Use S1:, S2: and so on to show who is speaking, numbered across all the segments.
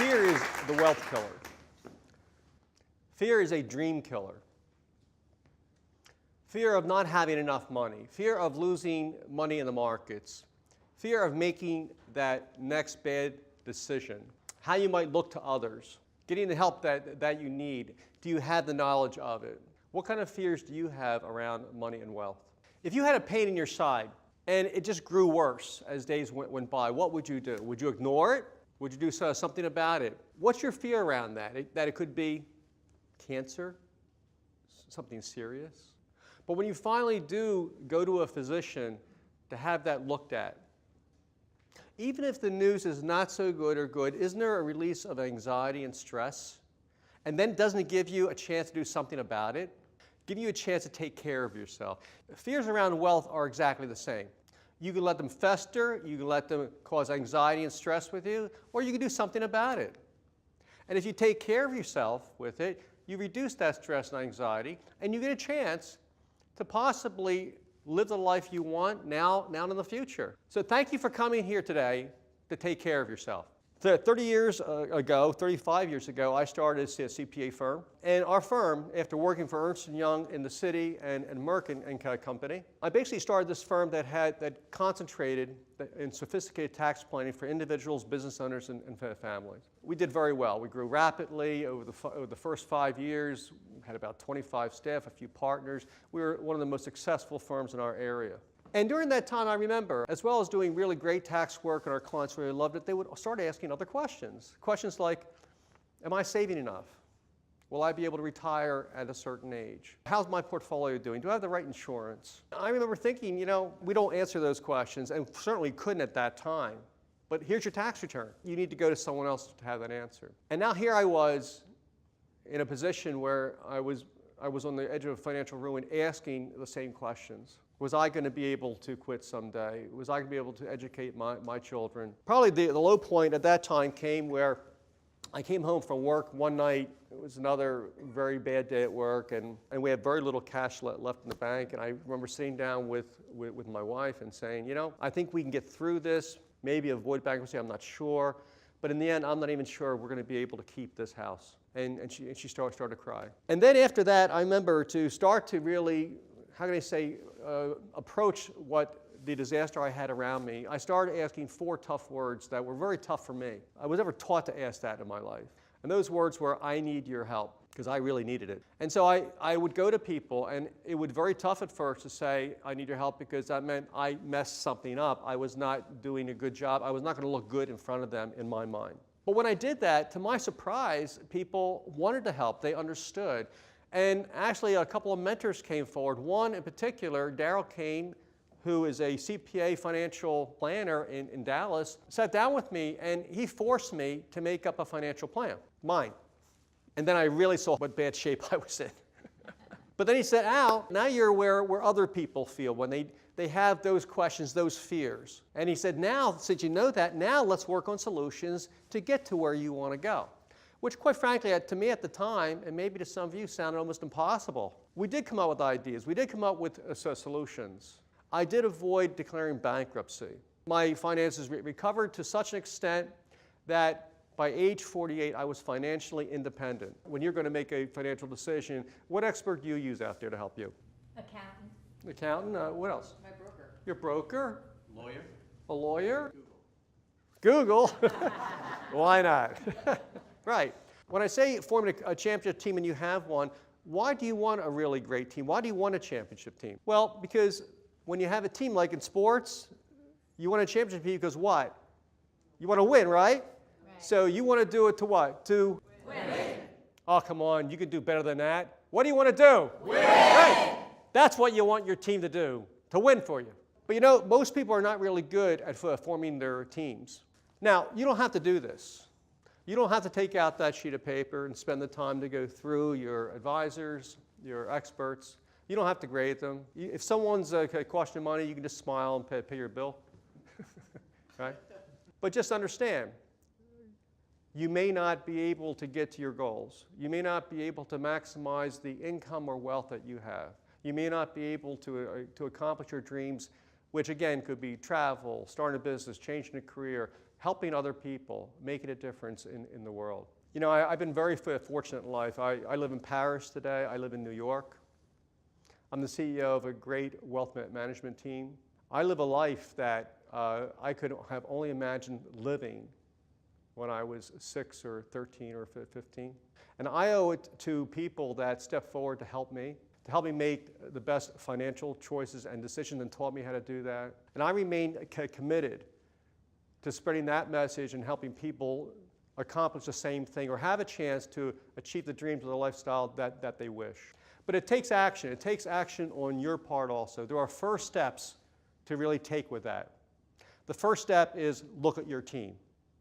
S1: Fear is the wealth killer. Fear is a dream killer. Fear of not having enough money. Fear of losing money in the markets. Fear of making that next bad decision. How you might look to others. Getting the help that you need. Do you have the knowledge of it? What kind of fears do you have around money and wealth? If you had a pain in your side and it just grew worse as days went by, what would you do? Would you ignore it? Would you do something about it? What's your fear around that? That it could be cancer, something serious? But when you finally do go to a physician to have that looked at, even if the news is not so good or good, isn't there a release of anxiety and stress? And then doesn't it give you a chance to do something about it? Give you a chance to take care of yourself. Fears around wealth are exactly the same. You can let them fester, you can let them cause anxiety and stress with you, or you can do something about it. And if you take care of yourself with it, you reduce that stress and anxiety, and you get a chance to possibly live the life you want now and in the future. So thank you for coming here today to take care of yourself. 35 years ago, I started a CPA firm. And our firm, after working for Ernst & Young in the city and Merck and Company, I basically started this firm that concentrated in sophisticated tax planning for individuals, business owners, and families. We did very well. We grew rapidly over the first 5 years. We had about 25 staff, a few partners. We were one of the most successful firms in our area. And during that time, I remember, as well as doing really great tax work and our clients really loved it, they would start asking other questions. Questions like, am I saving enough? Will I be able to retire at a certain age? How's my portfolio doing? Do I have the right insurance? I remember thinking, we don't answer those questions, and certainly couldn't at that time. But here's your tax return. You need to go to someone else to have that answer. And now here I was in a position where I was on the edge of financial ruin asking the same questions. Was I going to be able to quit someday? Was I going to be able to educate my children? Probably the low point at that time came where I came home from work one night. It was another very bad day at work, and we had very little cash left in the bank. And I remember sitting down with my wife and saying, I think we can get through this, maybe avoid bankruptcy, I'm not sure. But in the end, I'm not even sure we're going to be able to keep this house. And she started to cry. And then after that, I remember to start to really, approach what the disaster I had around me. I started asking 4 tough words that were very tough for me. I was never taught to ask that in my life. And those words were, I need your help, because I really needed it. And so I would go to people, and it would be very tough at first to say, I need your help, because that meant I messed something up. I was not doing a good job. I was not going to look good in front of them in my mind. But when I did that, to my surprise, people wanted to help. They understood. And actually, a couple of mentors came forward. One in particular, Darrell Kane, who is a CPA financial planner in Dallas, sat down with me, and he forced me to make up a financial plan, mine. And then I really saw what bad shape I was in. But then he said, Al, now you're where other people feel when they have those questions, those fears. And he said, now, since you know that, now let's work on solutions to get to where you want to go. Which, quite frankly, to me at the time, and maybe to some of you, sounded almost impossible. We did come up with ideas. We did come up with solutions. I did avoid declaring bankruptcy. My finances recovered to such an extent that by age 48, I was financially independent. When you're going to make a financial decision, what expert do you use out there to help you?
S2: Accountant.
S1: Accountant? What else?
S2: My broker.
S1: Your broker?
S3: Lawyer.
S1: A lawyer? Google. Why not? Right. When I say forming a championship team and you have one, why do you want a really great team? Why do you want a championship team? Well, because when you have a team like in sports, you want a championship team because what? You want to win, right? So you want to do it to what? To
S2: win.
S1: Oh, come on. You can do better than that. What do you want to do?
S2: Win.
S1: Right. That's what you want your team to do, to win for you. But most people are not really good at forming their teams. Now, you don't have to do this. You don't have to take out that sheet of paper and spend the time to go through your advisors, your experts. You don't have to grade them. If someone's costing money, you can just smile and pay your bill. Right? But just understand, you may not be able to get to your goals. You may not be able to maximize the income or wealth that you have. You may not be able to accomplish your dreams, which again could be travel, starting a business, changing a career, helping other people, making a difference in the world. You know, I've been very fortunate in life. I live in Paris today. I live in New York. I'm the CEO of a great wealth management team. I live a life that I could have only imagined living when I was 6 or 13 or 15. And I owe it to people that stepped forward to help me make the best financial choices and decisions and taught me how to do that. And I remain committed to spreading that message and helping people accomplish the same thing or have a chance to achieve the dreams of the lifestyle that they wish. But it takes action. It takes action on your part also. There are first steps to really take with that. The first step is look at your team.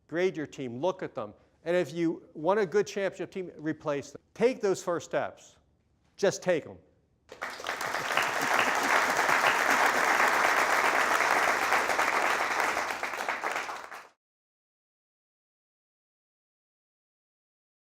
S1: Grade your team. Look at them. And if you want a good championship team, replace them. Take those first steps. Just take them.